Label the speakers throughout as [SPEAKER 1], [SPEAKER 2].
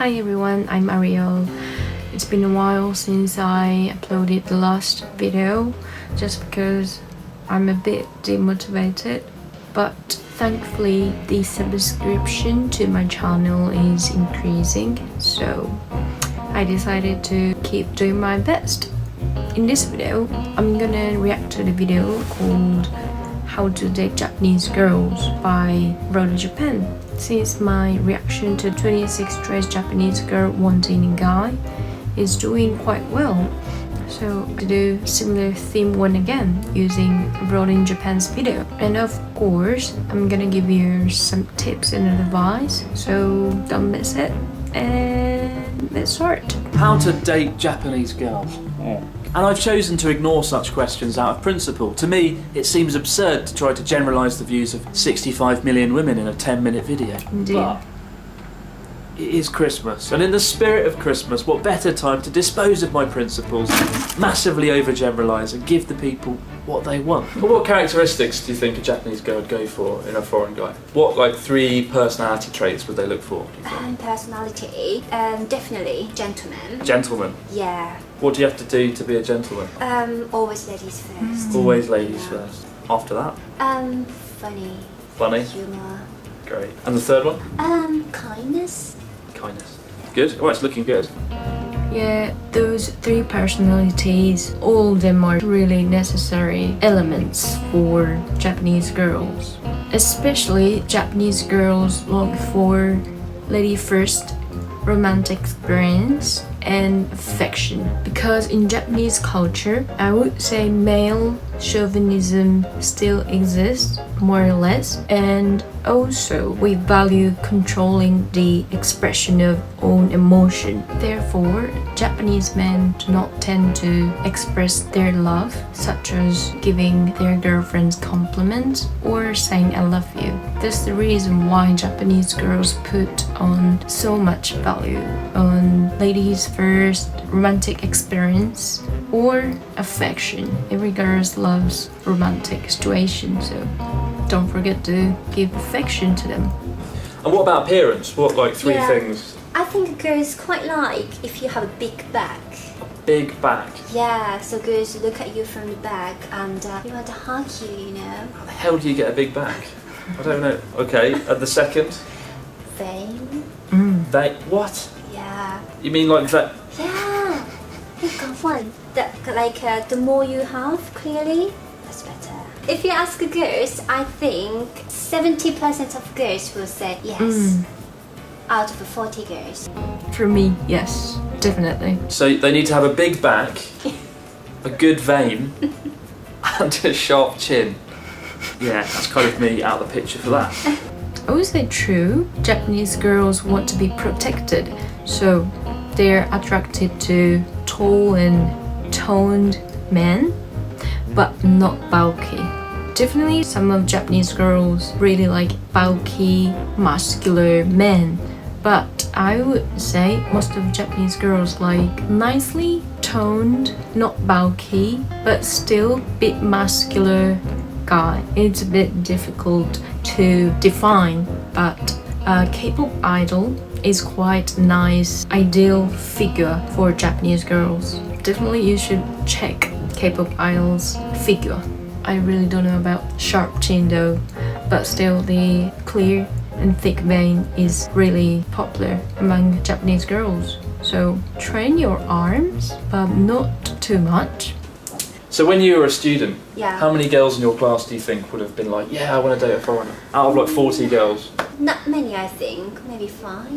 [SPEAKER 1] Hi everyone, I'm Ariel. It's been a while since I uploaded the last video just because I'm a bit demotivated, but thankfully the subscription to my channel is increasing, so I decided to keep doing my best. In this video, I'm gonna react to the video called How to Date Japanese Girls by Rhoda Japan. Since my reaction to 26 Dressed Japanese Girl Wanting a Guy is doing quite well, so to do similar theme one again using Rhoda Japan's video. And of course, I'm gonna give you some tips and advice, so don't miss it. And let's start.
[SPEAKER 2] How to date Japanese girls. And I've chosen to ignore such questions out of principle. To me, it seems absurd to try to generalise the views of 65 million women in a 10-minute video.
[SPEAKER 1] Indeed.
[SPEAKER 2] But it is Christmas, and in the spirit of Christmas, what better time to dispose of my principles, massively overgeneralise and give the people what they want. Well, what characteristics do you think a Japanese girl would go for in a foreign guy? What, like, 3 personality traits would they look for, do you think?
[SPEAKER 3] Personality, definitely gentleman.
[SPEAKER 2] Gentleman.
[SPEAKER 3] Yeah.
[SPEAKER 2] What do you have to do to be a gentleman?
[SPEAKER 3] Always ladies first.
[SPEAKER 2] Always ladies first. After that?
[SPEAKER 3] Funny.
[SPEAKER 2] Funny.
[SPEAKER 3] Humor.
[SPEAKER 2] Great. And the third one?
[SPEAKER 3] Kindness.
[SPEAKER 2] Kindness. Good. Oh, it's looking good.
[SPEAKER 1] Yeah, those 3 personalities, all of them are really necessary elements for Japanese girls. Especially Japanese girls look for lady first, romantic experience, and affection. Because in Japanese culture, I would say male chauvinism still exists, more or less, and also we value controlling the expression of own emotion. Therefore, Japanese men do not tend to express their love, such as giving their girlfriends compliments or saying I love you. That's the reason why Japanese girls put on so much value on ladies first, romantic experience, or affection. Every girl loves romantic situations, so don't forget to give affection to them.
[SPEAKER 2] And what about appearance? What, like, 3
[SPEAKER 3] Yeah.
[SPEAKER 2] things?
[SPEAKER 3] I think girls quite like if you have a big back.
[SPEAKER 2] Big back.
[SPEAKER 3] Yeah, so girls look at you from the back and they want to hug you, you know.
[SPEAKER 2] How the hell do you get a big back? I don't know. Okay, and the second?
[SPEAKER 3] Fame.
[SPEAKER 2] They, what?
[SPEAKER 3] Yeah.
[SPEAKER 2] You mean like that?
[SPEAKER 3] Yeah. You got one. The more you have, clearly, that's better. If you ask girls, I think 70% of girls will say yes. Out of the 40 girls.
[SPEAKER 1] For me, yes, definitely.
[SPEAKER 2] So they need to have a big back, a good vein, and a sharp chin. Yeah, that's kind of me out of the picture for that.
[SPEAKER 1] I would say true. Japanese girls want to be protected, so they're attracted to tall and toned men, but not bulky. Definitely some of Japanese girls really like bulky, muscular men, but I would say most of Japanese girls like nicely toned, not bulky, but still bit muscular guy. It's a bit difficult to define, but a K-pop idol is quite nice ideal figure for Japanese girls. Definitely you should check K-pop idols figure. I really don't know about sharp chin though, but still the clear and thick vein is really popular among Japanese girls. So train your arms, but not too much.
[SPEAKER 2] So when you were a student,
[SPEAKER 3] Yeah.
[SPEAKER 2] how many girls in your class do you think would have been like, yeah, I want to date a foreigner? Out of like 40 girls?
[SPEAKER 3] Not many, I think. Maybe 5.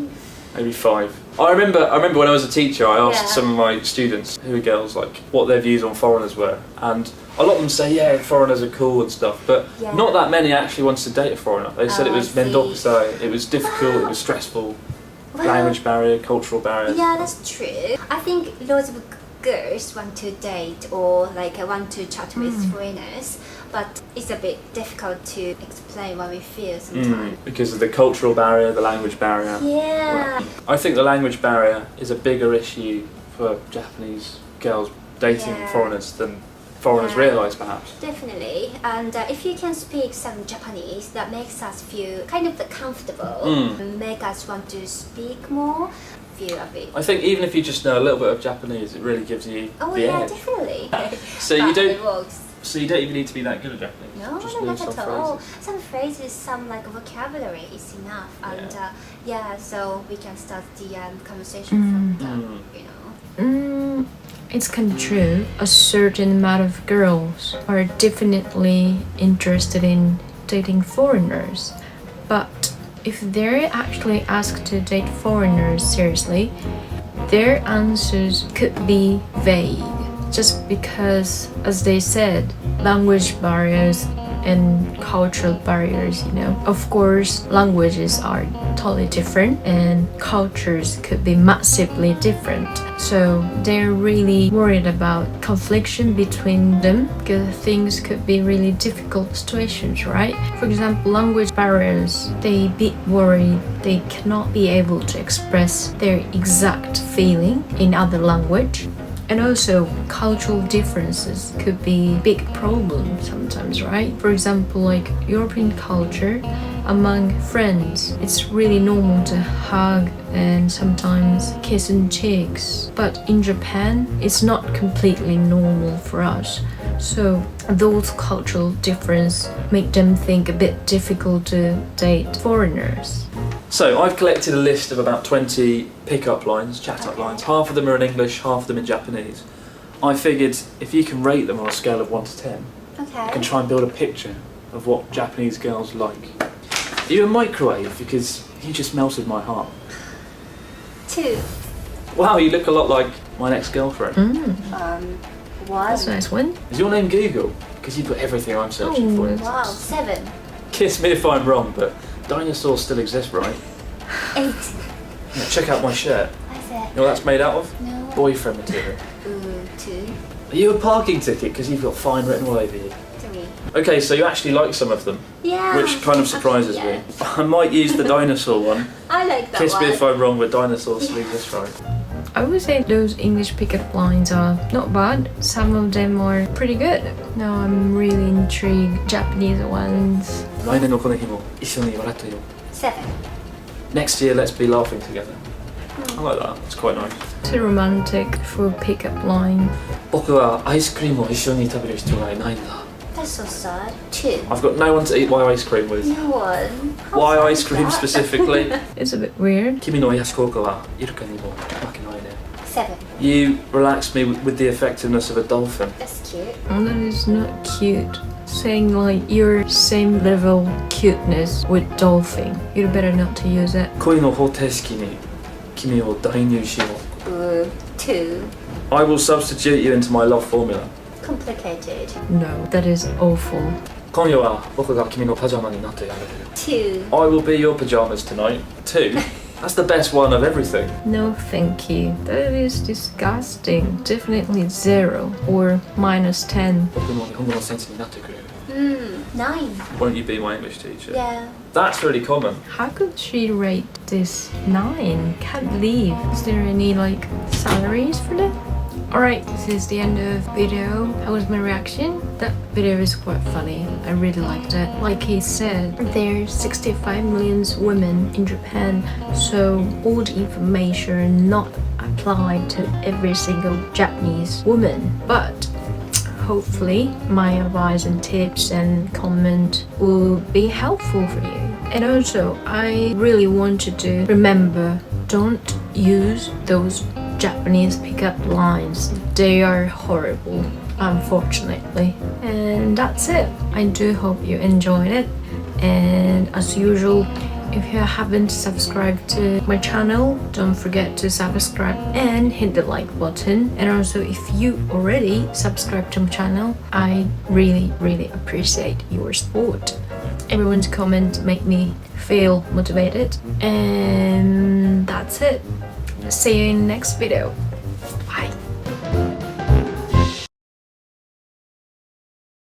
[SPEAKER 2] Maybe 5. I remember when I was a teacher, I asked
[SPEAKER 3] Yeah.
[SPEAKER 2] some of my students who are girls like what their views on foreigners were, and a lot of them say, yeah, foreigners are cool and stuff, but
[SPEAKER 3] Yeah.
[SPEAKER 2] not that many actually wanted to date a foreigner. They said
[SPEAKER 3] Oh,
[SPEAKER 2] it was
[SPEAKER 3] I see.
[SPEAKER 2] mendokusai, it was difficult, it was stressful,
[SPEAKER 3] Well,
[SPEAKER 2] language barrier, cultural barriers.
[SPEAKER 3] Yeah, that's true. I think lots of girls want to date or want to chat with foreigners, but it's a bit difficult to explain what we feel sometimes.
[SPEAKER 2] Because of the cultural barrier, the language barrier.
[SPEAKER 3] Yeah.
[SPEAKER 2] I think the language barrier is a bigger issue for Japanese girls dating
[SPEAKER 3] Yeah.
[SPEAKER 2] foreigners than foreigners
[SPEAKER 3] Yeah.
[SPEAKER 2] realise, perhaps.
[SPEAKER 3] Definitely, and if you can speak some Japanese, that makes us feel kind of comfortable, and make us want to speak more, feel a bit.
[SPEAKER 2] I think even if you just know a little bit of Japanese, it really gives you
[SPEAKER 3] Oh
[SPEAKER 2] the
[SPEAKER 3] yeah,
[SPEAKER 2] edge.
[SPEAKER 3] definitely.
[SPEAKER 2] So you
[SPEAKER 3] But
[SPEAKER 2] don't-
[SPEAKER 3] It works.
[SPEAKER 2] So you don't even need to be that good at Japanese.
[SPEAKER 3] No,
[SPEAKER 2] just
[SPEAKER 3] no,
[SPEAKER 2] know
[SPEAKER 3] not
[SPEAKER 2] some
[SPEAKER 3] at all.
[SPEAKER 2] phrases.
[SPEAKER 3] Some phrases, some like vocabulary is enough, and so we can start the conversation from that. You know.
[SPEAKER 1] It's kind of true. A certain amount of girls are definitely interested in dating foreigners, but if they're actually asked to date foreigners seriously, their answers could be vague. Just because, as they said, language barriers and cultural barriers, you know. Of course, languages are totally different and cultures could be massively different. So they're really worried about confliction between them because things could be really difficult situations, right? For example, language barriers, they be worried they cannot be able to express their exact feeling in other language. And also, cultural differences could be a big problem sometimes, right? For example, like European culture, among friends, it's really normal to hug and sometimes kiss on cheeks. But in Japan, it's not completely normal for us. So those cultural differences make them think a bit difficult to date foreigners.
[SPEAKER 2] So I've collected a list of about 20 pick-up lines, chat-up lines. Half of them are in English, half of them in Japanese. I figured if you can rate them on a scale of 1 to 10,
[SPEAKER 3] Okay.
[SPEAKER 2] you can try and build a picture of what Japanese girls like. Are you a microwave? Because you just melted my heart.
[SPEAKER 3] 2.
[SPEAKER 2] Wow, you look a lot like my ex-girlfriend.
[SPEAKER 3] 1.
[SPEAKER 1] That's a nice one.
[SPEAKER 2] Is your name Google? Because you've got everything I'm searching for.
[SPEAKER 3] Wow. 7.
[SPEAKER 2] Kiss me if I'm wrong, but dinosaurs still exist, right?
[SPEAKER 3] 8.
[SPEAKER 2] Yeah, check out my shirt.
[SPEAKER 3] What's it?
[SPEAKER 2] You know what that's made out of?
[SPEAKER 3] No.
[SPEAKER 2] Boyfriend material.
[SPEAKER 3] 2.
[SPEAKER 2] Are you a parking ticket? Because you've got fine written all over you.
[SPEAKER 3] 3.
[SPEAKER 2] Okay, so you actually like some of them,
[SPEAKER 3] Yeah.
[SPEAKER 2] which kind of surprises
[SPEAKER 3] actually,
[SPEAKER 2] me. I might use the dinosaur one.
[SPEAKER 3] I like that
[SPEAKER 2] Kiss
[SPEAKER 3] one.
[SPEAKER 2] me if I'm wrong, but dinosaurs still exist, right?
[SPEAKER 1] I would say those English pickup lines are not bad. Some of them are pretty good. Now I'm really intrigued. Japanese ones.
[SPEAKER 2] 来年のこの日も一緒に笑ってよ.
[SPEAKER 3] 7.
[SPEAKER 2] Next year, let's be laughing together. I like that. It's quite nice.
[SPEAKER 1] Too romantic for pickup line.
[SPEAKER 2] 僕はアイスクリームを一緒に食べる人がいないんだ.
[SPEAKER 3] That's so sad. 2.
[SPEAKER 2] I've got no one to eat my ice cream with.
[SPEAKER 3] No one. How
[SPEAKER 2] Why
[SPEAKER 3] sad
[SPEAKER 2] ice
[SPEAKER 3] is
[SPEAKER 2] cream
[SPEAKER 3] that?
[SPEAKER 2] specifically?
[SPEAKER 1] It's a bit weird.
[SPEAKER 2] 君の癒し効果はイルカにも負けないね.
[SPEAKER 3] 7.
[SPEAKER 2] You relax me with the effectiveness of a dolphin.
[SPEAKER 3] That's cute.
[SPEAKER 1] Oh, that is not cute. Saying like your same level cuteness with dolphin. You'd better not to use it.
[SPEAKER 2] 恋の方程式に君を代入しよう.
[SPEAKER 3] 2.
[SPEAKER 2] I will substitute you into my love formula.
[SPEAKER 3] Complicated.
[SPEAKER 1] No, that is awful.
[SPEAKER 2] 今夜は僕が君のパジャマになってやれる.
[SPEAKER 3] 2.
[SPEAKER 2] I will be your pajamas tonight. 2. That's the best one of everything.
[SPEAKER 1] No, thank you. That is disgusting. Definitely 0 or -10.
[SPEAKER 2] 僕の日本語のセンスになってくれる.
[SPEAKER 3] 9.
[SPEAKER 2] Won't you be my English teacher?
[SPEAKER 3] Yeah.
[SPEAKER 2] That's really common.
[SPEAKER 1] How could she rate this 9? Can't believe. Is there any like salaries for that? Alright, this is the end of video. How was my reaction? That video is quite funny. I really liked it. Like he said, there's 65 million women in Japan, so all the information not applied to every single Japanese woman. But hopefully my advice and tips and comment will be helpful for you. And also, I really wanted to remember, don't use those Japanese pickup lines. They are horrible, unfortunately. And that's it. I do hope you enjoyed it. And as usual, if you haven't subscribed to my channel, don't forget to subscribe and hit the like button. And also, if you already subscribed to my channel, I really appreciate your support. Everyone's comment make me feel motivated. And that's it. See you in the next video.